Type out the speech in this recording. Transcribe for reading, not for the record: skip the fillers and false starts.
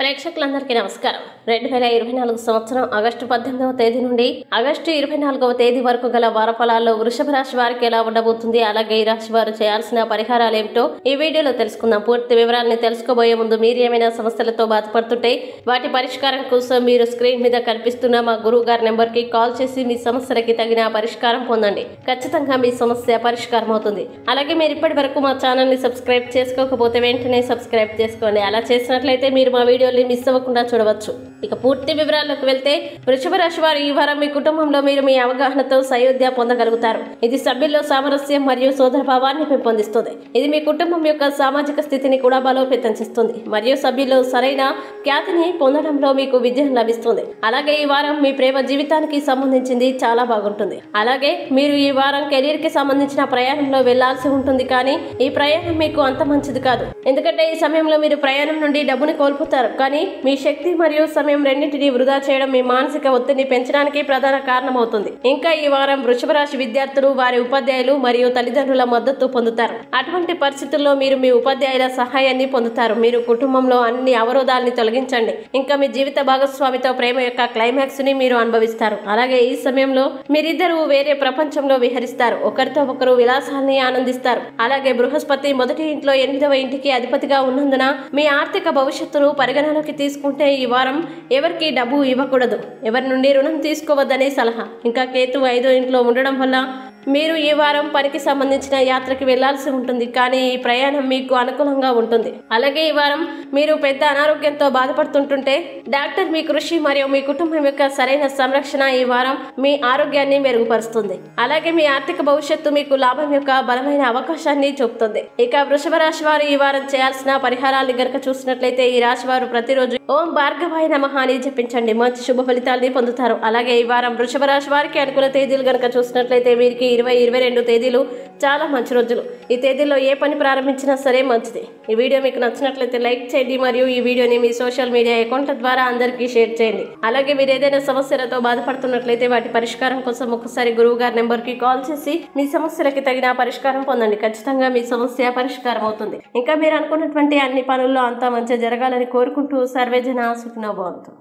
ప్రేక్షకులందరికీ నమస్కారం. 2024 సంవత్సరం ఆగస్టు 18వ తేదీ నుండి ఆగస్టు 24వ తేదీ వరకు గల వారఫలాల్లో వృషభ రాశి వారికి ఎలా ఉండబోతుంది, అలాగే ఈ రాశి వారు చేయాల్సిన పరిహారాలు ఏమిటో ఈ వీడియోలో తెలుసుకుందాం. పూర్తి వివరాలను తెలుసుకోబోయే ముందు మీరు ఏమైనా సమస్యలతో బాధపడుతుంటే వాటి పరిష్కారం కోసం మీరు స్క్రీన్ మీద కనిపిస్తున్న మా గురువు గారి నెంబర్ కి కాల్ చేసి మీ సమస్యలకి తగిన పరిష్కారం పొందండి. ఖచ్చితంగా మీ సమస్య పరిష్కారం అవుతుంది. అలాగే మీరు ఇప్పటి వరకు మా ఛానల్ ని సబ్స్క్రైబ్ చేసుకోకపోతే వెంటనే సబ్స్క్రైబ్ చేసుకోండి. అలా చేసినట్లయితే మీరు మా వీడియో మిస్ అవ్వకుండా చూడవచ్చు. ఇక పూర్తి వివరాల్లోకి వెళ్తే వృషభ రాశి వారు ఈ వారం మీ కుటుంబంలో మీరు మీ అవగాహనతో సయోధ్య పొందగలుగుతారు. ఇది సభ్యుల్లో సామరస్యం మరియు సోదర భావాన్ని పెంపొందిస్తుంది. ఇది మీ కుటుంబం యొక్క సామాజిక స్థితిని కూడా బలోపేతం చేస్తుంది మరియు సభ్యుల్లో సరైన ఖ్యాతిని పొందడంలో మీకు విజయం లభిస్తుంది. అలాగే ఈ వారం మీ ప్రేమ జీవితానికి సంబంధించింది చాలా బాగుంటుంది. అలాగే మీరు ఈ వారం కెరీర్ కి సంబంధించిన ప్రయాణంలో వెళ్లాల్సి ఉంటుంది, కానీ ఈ ప్రయాణం మీకు అంత మంచిది కాదు. ఎందుకంటే ఈ సమయంలో మీరు ప్రయాణం నుండి డబ్బుని కోల్పోతారు, కానీ మీ శక్తి మరియు సమయం రెండింటినీ వృధా చేయడం మీ మానసిక ఒత్తిడిని పెంచడానికి ప్రధాన కారణమవుతుంది. ఇంకా ఈ వారం వృషభ రాశి విద్యార్థులు వారి ఉపాధ్యాయులు మరియు తల్లిదండ్రుల మద్దతు పొందుతారు. అటువంటి పరిస్థితుల్లో మీరు మీ ఉపాధ్యాయుల సహాయాన్ని పొందుతారు. మీరు కుటుంబంలో అన్ని అవరోధాలని తొలగించండి. ఇంకా మీ జీవిత భాగస్వామితో ప్రేమ యొక్క క్లైమాక్స్ ని మీరు అనుభవిస్తారు. అలాగే ఈ సమయంలో మీరిద్దరూ వేరే ప్రపంచంలో విహరిస్తారు. ఒకరితో ఒకరు విలాసాన్ని ఆనందిస్తారు. అలాగే బృహస్పతి మొదటి ఇంట్లో 8వ ఇంటికి అధిపతిగా ఉన్నందున మీ ఆర్థిక భవిష్యత్తును పరిగణలోకి తీసుకుంటే ఈ వారం ఎవరికి డబ్బు ఇవ్వకూడదు, ఎవరి నుండి రుణం తీసుకోవద్దనే సలహా. ఇంకా కేతు 5వ ఇంట్లో ఉండడం వల్ల మీరు ఈ వారం పనికి సంబంధించిన యాత్రకి వెళ్లాల్సి ఉంటుంది, కానీ ఈ ప్రయాణం మీకు అనుకూలంగా ఉంటుంది. అలాగే ఈ వారం మీరు పెద్ద అనారోగ్యంతో బాధపడుతుంటుంటే డాక్టర్ మీ కృషి మరియు మీ కుటుంబం యొక్క సరైన సంరక్షణ ఈ వారం మీ ఆరోగ్యాన్ని మెరుగుపరుస్తుంది. అలాగే మీ ఆర్థిక భవిష్యత్తు మీకు లాభం యొక్క బలమైన అవకాశాన్ని చూపుతుంది. ఇక వృషభ రాశి వారు ఈ వారం చేయాల్సిన పరిహారాన్ని గనక చూసినట్లయితే ఈ రాశి వారు ప్రతిరోజు ఓం భార్గవాయ నమః అని జపించండి. మంచి శుభ ఫలితాలని పొందుతారు. అలాగే ఈ వారం వృషభ రాశి వారికి అనుకూల తేదీలు గనక చూసినట్లయితే వీరికి 22 తేదీలు చాలా మంచి రోజులు. ఈ తేదీల్లో ఏ పని ప్రారంభించినా సరే మంచిది. ఈ వీడియో మీకు నచ్చినట్లయితే లైక్ చేయండి మరియు ఈ వీడియోని మీ సోషల్ మీడియా అకౌంట్ల ద్వారా అందరికీ షేర్ చేయండి. అలాగే మీరు ఏదైనా సమస్యలతో బాధపడుతున్నట్లయితే వాటి పరిష్కారం కోసం ఒకసారి గురువు గారి నెంబర్ కి కాల్ చేసి మీ సమస్యలకి తగిన పరిష్కారం పొందండి. ఖచ్చితంగా మీ సమస్య పరిష్కారం అవుతుంది. ఇంకా మీరు అనుకున్నటువంటి అన్ని పనుల్లో అంతా మంచి జరగాలని కోరుకుంటూ సర్వేజన సుఖినో భవంతు.